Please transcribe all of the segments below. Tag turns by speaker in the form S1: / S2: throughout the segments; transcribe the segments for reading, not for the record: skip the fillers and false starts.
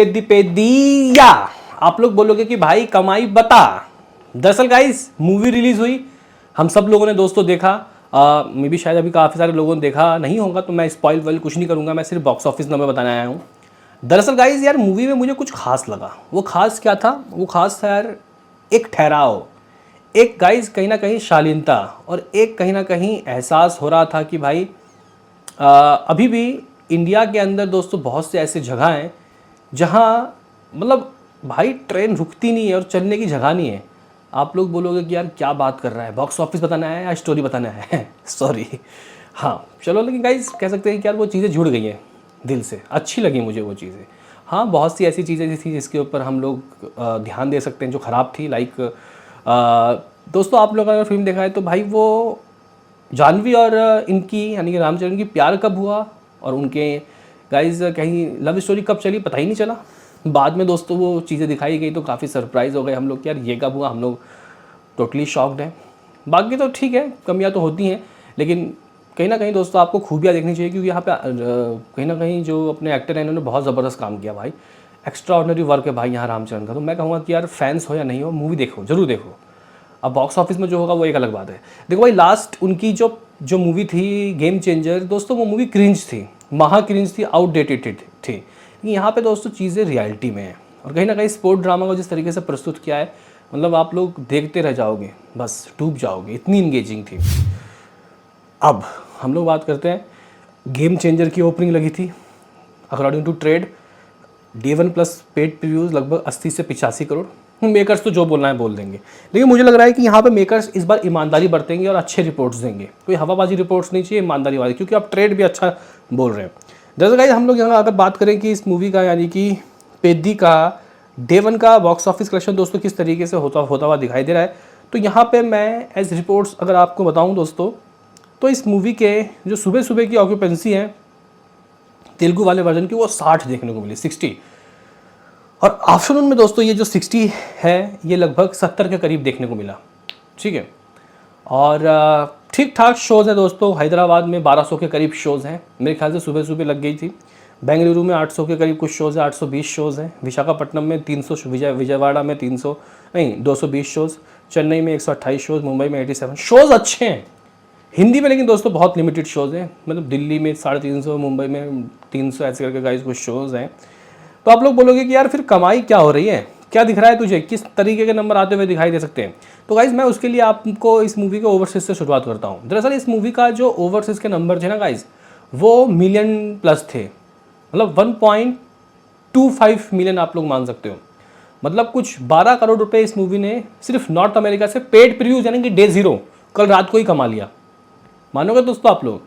S1: पेदिया। आप लोग बोलोगे कि भाई कमाई बता। दरअसल गाइस मूवी रिलीज हुई, हम सब लोगों ने दोस्तों देखा। मे भी शायद अभी काफ़ी सारे लोगों ने देखा नहीं होगा, तो मैं स्पॉइल वाइल कुछ नहीं करूँगा, मैं सिर्फ बॉक्स ऑफिस नंबर बताने आया हूँ। दरअसल गाइस यार मूवी में मुझे कुछ खास लगा। वो खास क्या था? वो खास था यार एक ठहराव, एक गाइस कहीं ना कहीं शालीनता, और एक कहीं ना कहीं एहसास हो रहा था कि भाई अभी भी इंडिया के अंदर दोस्तों बहुत से ऐसे जगह हैं जहाँ मतलब भाई ट्रेन रुकती नहीं है और चलने की जगह नहीं है। आप लोग बोलोगे कि यार क्या बात कर रहा है, बॉक्स ऑफिस बताना है या स्टोरी बताना है? सॉरी, हाँ चलो, लेकिन गाइस कह सकते हैं कि यार वो चीज़ें जुड़ गई हैं दिल से, अच्छी लगी मुझे वो चीज़ें। हाँ बहुत सी ऐसी चीज़ें थी जिसके ऊपर हम लोग ध्यान दे सकते हैं जो ख़राब थी, लाइक दोस्तों आप लोगों ने अगर फिल्म देखा है तो भाई वो जानवी और इनकी यानी कि रामचरण की प्यार कब हुआ और उनके गाइज कहीं लव स्टोरी कब चली पता ही नहीं चला। बाद में दोस्तों वो चीज़ें दिखाई गई तो काफ़ी सरप्राइज़ हो गए हम लोग कि यार ये कब हुआ, हम लोग टोटली शॉक्ड हैं। बाकी तो ठीक है, कमियां तो होती हैं, लेकिन कहीं ना कहीं दोस्तों आपको खूबियाँ देखनी चाहिए, क्योंकि यहाँ पे कहीं ना कहीं जो अपने एक्टर हैं इन्होंने बहुत ज़बरदस्त काम किया भाई। एक्स्ट्रा ऑर्डिनरी वर्क है भाई यहाँ रामचरण का। तो मैं कहूँगा कि यार फैंस हो या नहीं हो, मूवी देखो, ज़रूर देखो। अब बॉक्स ऑफिस में जो होगा वो एक अलग बात है। देखो भाई लास्ट उनकी जो जो मूवी थी गेम चेंजर दोस्तों, वो मूवी क्रिंज थी, महा क्रिंज थी, आउटडेटेड थी। लेकिन यहाँ पे दोस्तों चीज़ें रियलिटी में हैं, और कहीं ना कहीं स्पोर्ट ड्रामा को जिस तरीके से प्रस्तुत किया है, मतलब आप लोग देखते रह जाओगे, बस डूब जाओगे, इतनी इंगेजिंग थी। अब हम लोग बात करते हैं, गेम चेंजर की ओपनिंग लगी थी according to trade, D1 plus paid previews लगभग 80 से 85 करोड़। मेकर्स तो जो बोलना है बोल देंगे, लेकिन मुझे लग रहा है कि यहाँ पे मेकर्स इस बार ईमानदारी बरतेंगे और अच्छे रिपोर्ट्स देंगे। कोई हवाबाजी रिपोर्ट्स नहीं चाहिए, ईमानदारी वाली, क्योंकि आप ट्रेड भी अच्छा बोल रहे हैं। दरअसल गाइस हम लोग यहाँ अगर बात करें कि इस मूवी का यानी कि पेदी का D1 का बॉक्स ऑफिस कलेक्शन दोस्तों किस तरीके से होता हुआ दिखाई दे रहा है, तो यहाँ पर मैं एज रिपोर्ट्स अगर आपको बताऊँ दोस्तों, तो इस मूवी के जो सुबह सुबह की ऑक्यूपेंसी है तेलुगु वाले वर्जन की, वो 60 देखने को मिली, 60, और आफ्टरनून में दोस्तों ये जो 60 है ये लगभग 70 के करीब देखने को मिला। ठीक है, और ठीक ठाक शोज़ हैं दोस्तों। हैदराबाद में 1200 के करीब शोज़ हैं, मेरे ख्याल से सुबह सुबह लग गई थी। बेंगलुरु में 800 के करीब कुछ शोज़ हैं, 820 शोज़ हैं। विशाखापट्टनम में 300, विजयवाड़ा में 300 नहीं 220 शोज़, चेन्नई में 128 शोज़, मुंबई में 87 शोज़ अच्छे हैं हिंदी में, लेकिन दोस्तों बहुत लिमिटेड शोज़ हैं। मतलब दिल्ली में 350, मुंबई में 300, ऐसे करके गाइस कुछ शोज़ हैं। तो आप लोग बोलोगे कि यार फिर कमाई क्या हो रही है, क्या दिख रहा है तुझे, किस तरीके के नंबर आते हुए दिखाई दे सकते हैं? तो गाइस मैं उसके लिए आपको इस मूवी के ओवरसीज से शुरुआत करता हूँ। दरअसल इस मूवी का जो ओवरसीज के नंबर थे ना गाइस, वो मिलियन प्लस थे, मतलब 1.25 मिलियन आप लोग मान सकते हो। मतलब कुछ 12 करोड़ रुपए इस मूवी ने सिर्फ नॉर्थ अमेरिका से पेड प्रीव्यूज यानी कि डे 0 कल रात को ही कमा लिया। मानोगे दोस्तों आप लोग?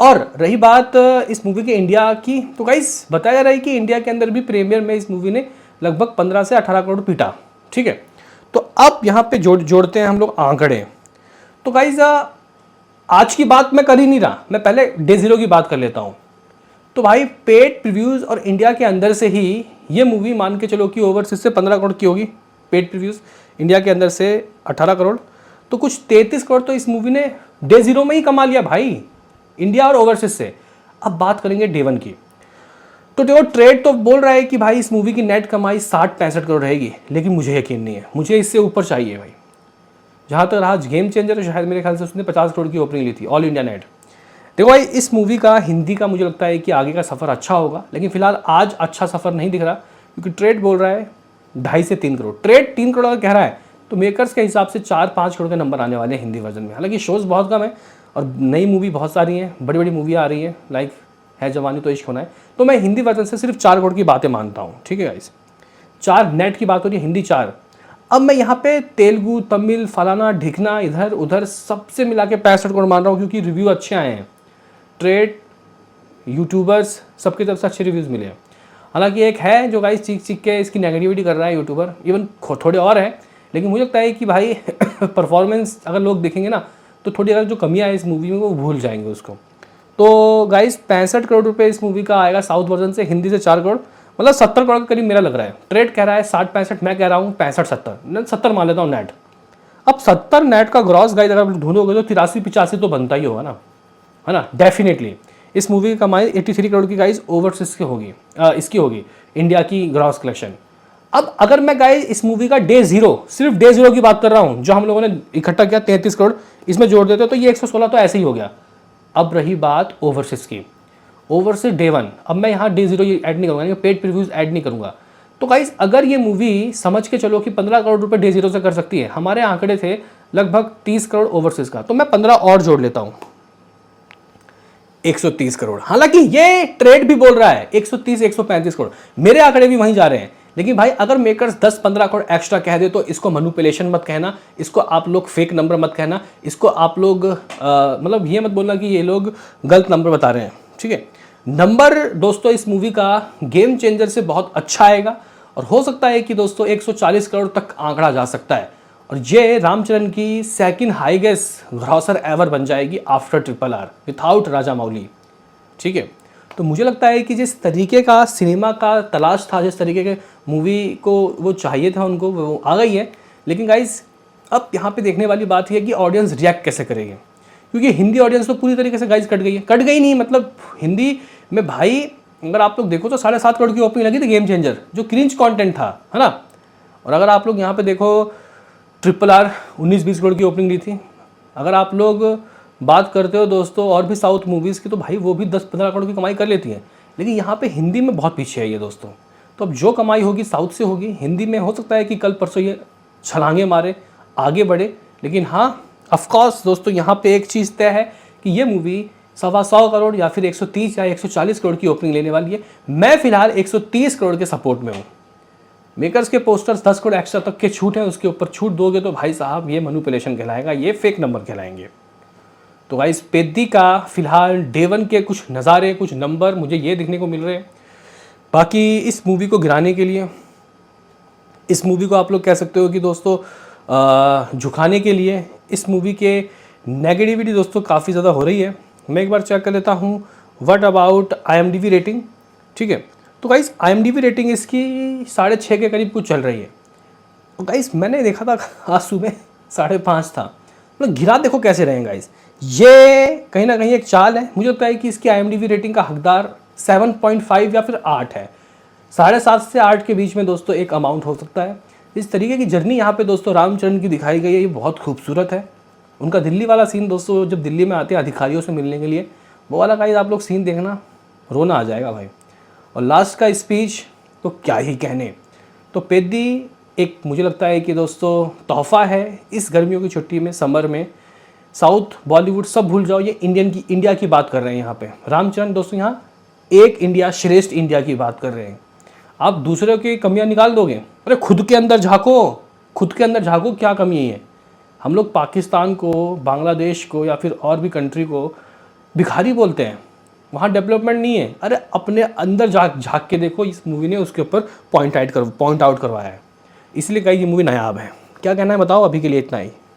S1: और रही बात इस मूवी के इंडिया की, तो गाइस बताया जा रहा है कि इंडिया के अंदर भी प्रीमियर में इस मूवी ने लगभग 15 से 18 करोड़ पीटा। ठीक है, तो अब यहाँ पे जोड़ते हैं हम लोग आंकड़े। तो गाइस आज की बात मैं कर ही नहीं रहा, मैं पहले डे 0 की बात कर लेता हूँ। तो भाई पेड प्रीव्यूज़ और इंडिया के अंदर से ही ये मूवी मान के चलो कि ओवरसीज से 15 करोड़ की होगी, पेड प्रीव्यूज़ इंडिया के अंदर से 18 करोड़, तो कुछ 33 करोड़ तो इस मूवी ने डे 0 में ही कमा लिया भाई, इंडिया और ओवरसीज से। अब बात करेंगे D1 की, तो देखो ट्रेड तो बोल रहा है कि भाई इस मूवी की नेट कमाई 60-65 करोड़ रहेगी, लेकिन मुझे यकीन नहीं है, मुझे इससे ऊपर चाहिए भाई। जहाँ तक रहा गेम चेंजर, शायद मेरे ख्याल से उसने 50 करोड़ की ओपनिंग ली थी ऑल इंडिया नेट। देखो भाई इस मूवी का हिंदी का मुझे लगता है कि आगे का सफ़र अच्छा होगा, लेकिन फिलहाल आज अच्छा सफ़र नहीं दिख रहा, क्योंकि ट्रेड बोल रहा है 2.5 से 3 करोड़, ट्रेड 3 करोड़ का कह रहा है, तो मेकर्स के हिसाब से 4-5 करोड़ के नंबर आने वाले हैं हिंदी वर्जन में। हालांकि शोज़ बहुत कम है और नई मूवी बहुत सारी हैं, बड़ी बड़ी मूवी आ रही हैं, लाइक है जवानी तो इश्क होना है, तो मैं हिंदी वर्जन से सिर्फ 4 करोड़ की बातें मानता हूँ। ठीक है गाइस, 4 नेट की बात हो रही है, हिंदी 4। अब मैं यहाँ पे तेलुगु, तमिल, फलाना ढिकना, इधर उधर सबसे मिला के 65 करोड़ मान रहा हूँ, क्योंकि रिव्यू अच्छे आए हैं, ट्रेड, यूट्यूबर्स सबकी तरफ से अच्छे रिव्यूज़ मिले हैं। हालांकि एक है जो गाइस चीख चीख के इसकी नेगेटिविटी कर रहा है यूट्यूबर, इवन थोड़े और हैं, लेकिन मुझे लगता है कि भाई परफॉर्मेंस अगर लोग देखेंगे ना, तो थोड़ी अगर जो कमियाँ है इस मूवी में वो भूल जाएंगे उसको। तो गाइस 65 करोड़ रुपए इस मूवी का आएगा साउथ वर्जन से, हिंदी से 4 करोड़, मतलब 70 करोड़ के करीब मेरा लग रहा है। ट्रेड कह रहा है 60-65, मैं कह रहा हूँ 65-70, 70 मान लेता हूँ नेट। अब 70 नेट का ग्रॉस गाइस अगर ढूंढोगे तो 83-85 तो बनता ही होगा ना, है ना, डेफिनेटली। इस मूवी की कमाई 83 करोड़ की गाइस ओवरसीज की होगी, इसकी होगी इंडिया की ग्रॉस कलेक्शन। अब अगर मैं गाइस इस मूवी का डे जीरो, सिर्फ डे जीरो की बात कर रहा हूं, जो हम लोगों ने इकट्ठा किया 33 करोड़, इसमें जोड़ देते तो ये 116 तो ऐसे ही हो गया। अब रही बात ओवरसीज की, ओवरसीज डे वन, अब मैं यहाँ डे जीरो ऐड नहीं करूँगा, पेड प्रीव्यूज ऐड नहीं करूँगा। तो गाइस अगर ये मूवी समझ के चलो कि 15 करोड़ रुपए डे जीरो से कर सकती है, हमारे आंकड़े थे लगभग 30 करोड़ ओवरसीज का, तो मैं 15 और जोड़ लेता हूँ, 130 करोड़। हालांकि ये ट्रेड भी बोल रहा है 130 135 करोड़, मेरे आंकड़े भी वहीं जा रहे हैं। लेकिन भाई अगर मेकर्स 10-15 करोड़ एक्स्ट्रा कह दे तो इसको मैनिपुलेशन मत कहना, इसको आप लोग फेक नंबर मत कहना, इसको आप लोग मतलब ये मत बोलना कि ये लोग गलत नंबर बता रहे हैं, ठीक है। नंबर दोस्तों इस मूवी का गेम चेंजर से बहुत अच्छा आएगा और हो सकता है कि दोस्तों 140 करोड़ तक आंकड़ा जा सकता है और ये रामचरण की सेकंड हाईएस्ट ग्रॉसर एवर बन जाएगी आफ्टर RRR विथआउट राजामौली, ठीक है। तो मुझे लगता है कि जिस तरीके का सिनेमा का तलाश था, जिस तरीके के मूवी को वो चाहिए था उनको, वो आ गई है। लेकिन गाइज अब यहाँ पे देखने वाली बात यह है कि ऑडियंस रिएक्ट कैसे करेगी, क्योंकि हिंदी ऑडियंस तो पूरी तरीके से गाइज कट गई है, कट गई नहीं मतलब हिंदी में भाई अगर आप लोग देखो तो 7.5 करोड़ की ओपनिंग लगी थी गेम चेंजर, जो क्रिंज कंटेंट था, है ना। और अगर आप लोग यहाँ पे देखो RRR 19-20 करोड़ की ओपनिंग ली थी। अगर आप लोग बात करते हो दोस्तों और भी साउथ मूवीज़ की, तो भाई वो भी 10-15 करोड़ की कमाई कर लेती हैं। लेकिन यहाँ पे हिंदी में बहुत पीछे है ये दोस्तों। तो अब जो कमाई होगी साउथ से होगी, हिंदी में हो सकता है कि कल परसों ये छलांगे मारे, आगे बढ़े। लेकिन हाँ ऑफकोर्स दोस्तों यहाँ पे एक चीज़ तय है कि ये मूवी 125 करोड़ या फिर 130 या 140 करोड़ की ओपनिंग लेने वाली है। मैं फिलहाल 130 करोड़ के सपोर्ट में हूँ। मेकर्स के पोस्टर्स 10 करोड़ एक्स्ट्रा तक के छूट हैं, उसके ऊपर छूट दोगे तो भाई साहब ये मैनिपुलेशन कहलाएगा, ये फेक नंबर कहलाएंगे। तो गाइस पेद्दी का फिलहाल डे वन के कुछ नज़ारे, कुछ नंबर मुझे ये देखने को मिल रहे हैं। बाकी इस मूवी को गिराने के लिए, इस मूवी को आप लोग कह सकते हो कि दोस्तों झुकाने के लिए, इस मूवी के नेगेटिविटी दोस्तों काफ़ी ज़्यादा हो रही है। मैं एक बार चेक कर लेता हूँ व्हाट अबाउट IMDb रेटिंग, ठीक है। तो गाइस IMDb रेटिंग इसकी 6.5 के करीब कुछ चल रही है। तो गाइस मैंने देखा था आज सुबह 5.5 था, मतलब गिरा देखो कैसे रहे गाइस। ये कहीं ना कहीं एक चाल है। मुझे लगता है कि इसकी IMDb रेटिंग का हकदार 7.5 या फिर 8 है। 7.5 से 8 के बीच में दोस्तों एक अमाउंट हो सकता है। इस तरीके की जर्नी यहाँ पे दोस्तों रामचरण की दिखाई गई है, ये बहुत खूबसूरत है। उनका दिल्ली वाला सीन दोस्तों, जब दिल्ली में आते हैं अधिकारियों से मिलने के लिए, वो वाला गाइस आप लोग सीन देखना, रोना आ जाएगा भाई। और लास्ट का स्पीच तो क्या ही कहने। तो पेद्दी एक मुझे लगता है कि दोस्तों तोहफ़ा है इस गर्मियों की छुट्टी में, समर में। साउथ बॉलीवुड सब भूल जाओ, ये इंडिया की बात कर रहे हैं यहाँ पे। रामचरण दोस्तों यहाँ एक इंडिया, श्रेष्ठ इंडिया की बात कर रहे हैं। आप दूसरे की कमियां निकाल दोगे, अरे खुद के अंदर झांको, खुद के अंदर झांको क्या कमी है। हम लोग पाकिस्तान को, बांग्लादेश को या फिर और भी कंट्री को भिखारी बोलते हैं, वहाँ डेवलपमेंट नहीं है। अरे अपने अंदर झांक के देखो, इस मूवी ने उसके ऊपर पॉइंट आउट करवाया है। इसलिए कहीं ये मूवी नायाब है। क्या कहना है बताओ, अभी के लिए इतना ही।